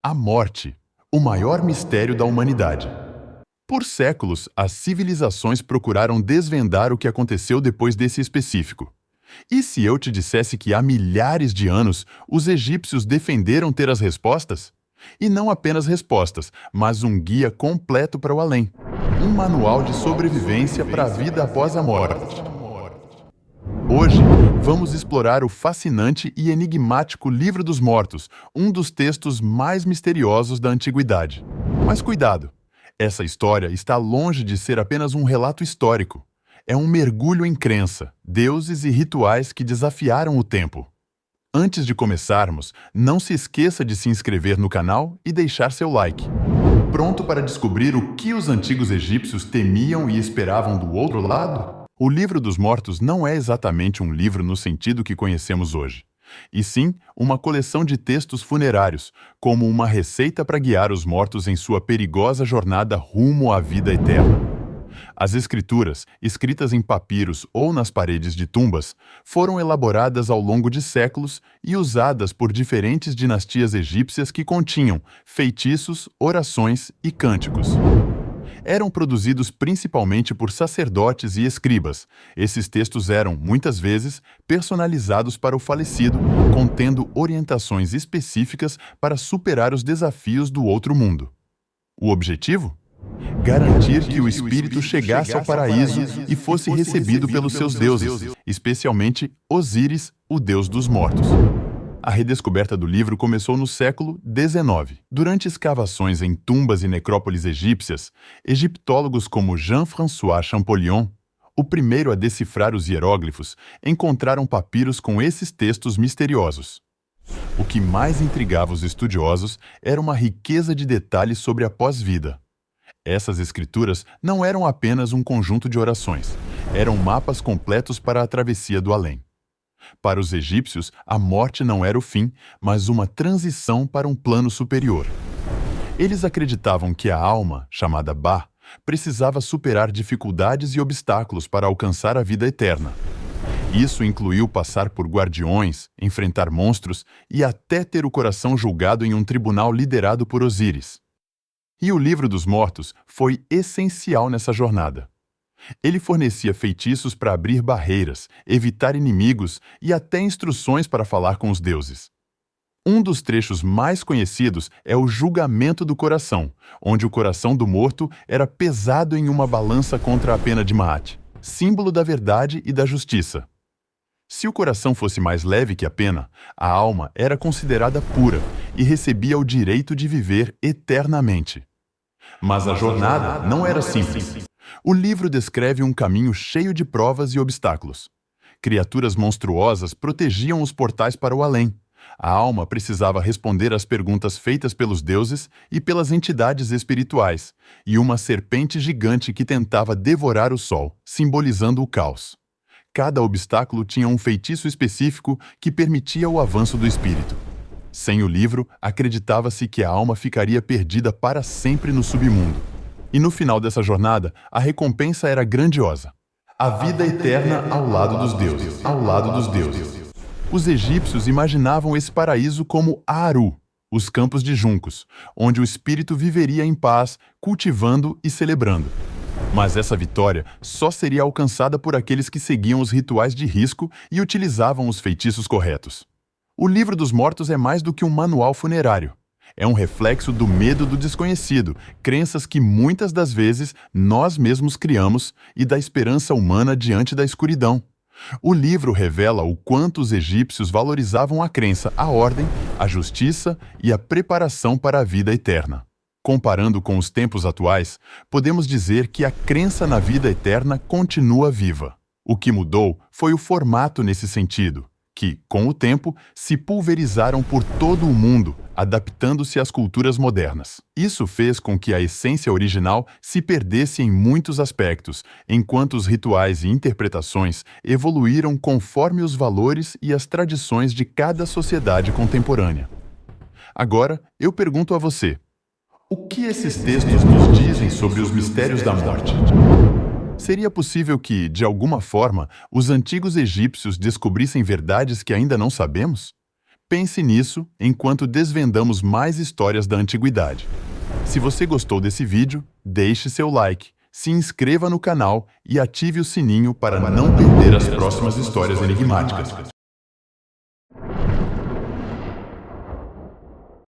A morte, o maior mistério da humanidade. Por séculos, as civilizações procuraram desvendar o que aconteceu depois desse específico. E se eu te dissesse que há milhares de anos os egípcios defenderam ter as respostas? E não apenas respostas, mas um guia completo para o além. Um manual de sobrevivência para a vida após a morte. Hoje, vamos explorar o fascinante e enigmático Livro dos Mortos, um dos textos mais misteriosos da antiguidade. Mas cuidado! Essa história está longe de ser apenas um relato histórico. É um mergulho em crença, deuses e rituais que desafiaram o tempo. Antes de começarmos, não se esqueça de se inscrever no canal e deixar seu like. Pronto para descobrir o que os antigos egípcios temiam e esperavam do outro lado? O Livro dos Mortos não é exatamente um livro no sentido que conhecemos hoje, e sim uma coleção de textos funerários, como uma receita para guiar os mortos em sua perigosa jornada rumo à vida eterna. As escrituras, escritas em papiros ou nas paredes de tumbas, foram elaboradas ao longo de séculos e usadas por diferentes dinastias egípcias que continham feitiços, orações e cânticos. Eram produzidos principalmente por sacerdotes e escribas. Esses textos eram, muitas vezes, personalizados para o falecido, contendo orientações específicas para superar os desafios do outro mundo. O objetivo? Garantir que o espírito chegasse ao paraíso e fosse recebido pelos seus deuses, especialmente Osíris, o deus dos mortos. A redescoberta do livro começou no século XIX. Durante escavações em tumbas e necrópolis egípcias, egiptólogos como Jean-François Champollion, o primeiro a decifrar os hieróglifos, encontraram papiros com esses textos misteriosos. O que mais intrigava os estudiosos era uma riqueza de detalhes sobre a pós-vida. Essas escrituras não eram apenas um conjunto de orações, eram mapas completos para a travessia do além. Para os egípcios, a morte não era o fim, mas uma transição para um plano superior. Eles acreditavam que a alma, chamada Ba, precisava superar dificuldades e obstáculos para alcançar a vida eterna. Isso incluiu passar por guardiões, enfrentar monstros e até ter o coração julgado em um tribunal liderado por Osíris. E o Livro dos Mortos foi essencial nessa jornada. Ele fornecia feitiços para abrir barreiras, evitar inimigos e até instruções para falar com os deuses. Um dos trechos mais conhecidos é o julgamento do coração, onde o coração do morto era pesado em uma balança contra a pena de Maat, símbolo da verdade e da justiça. Se o coração fosse mais leve que a pena, a alma era considerada pura e recebia o direito de viver eternamente. Mas a jornada não era simples. O livro descreve um caminho cheio de provas e obstáculos. Criaturas monstruosas protegiam os portais para o além. A alma precisava responder às perguntas feitas pelos deuses e pelas entidades espirituais, e uma serpente gigante que tentava devorar o sol, simbolizando o caos. Cada obstáculo tinha um feitiço específico que permitia o avanço do espírito. Sem o livro, acreditava-se que a alma ficaria perdida para sempre no submundo. E no final dessa jornada, a recompensa era grandiosa. A vida eterna ao lado dos deuses, ao lado dos deuses. Os egípcios imaginavam esse paraíso como Aaru, os campos de juncos, onde o espírito viveria em paz, cultivando e celebrando. Mas essa vitória só seria alcançada por aqueles que seguiam os rituais de risco e utilizavam os feitiços corretos. O Livro dos Mortos é mais do que um manual funerário. É um reflexo do medo do desconhecido, crenças que muitas das vezes nós mesmos criamos e da esperança humana diante da escuridão. O livro revela o quanto os egípcios valorizavam a crença, a ordem, a justiça e a preparação para a vida eterna. Comparando com os tempos atuais, podemos dizer que a crença na vida eterna continua viva. O que mudou foi o formato nesse sentido, que, com o tempo, se pulverizaram por todo o mundo, adaptando-se às culturas modernas. Isso fez com que a essência original se perdesse em muitos aspectos, enquanto os rituais e interpretações evoluíram conforme os valores e as tradições de cada sociedade contemporânea. Agora, eu pergunto a você: o que esses textos nos dizem sobre os mistérios da morte? Seria possível que, de alguma forma, os antigos egípcios descobrissem verdades que ainda não sabemos? Pense nisso enquanto desvendamos mais histórias da antiguidade. Se você gostou desse vídeo, deixe seu like, se inscreva no canal e ative o sininho para não perder as próximas histórias enigmáticas.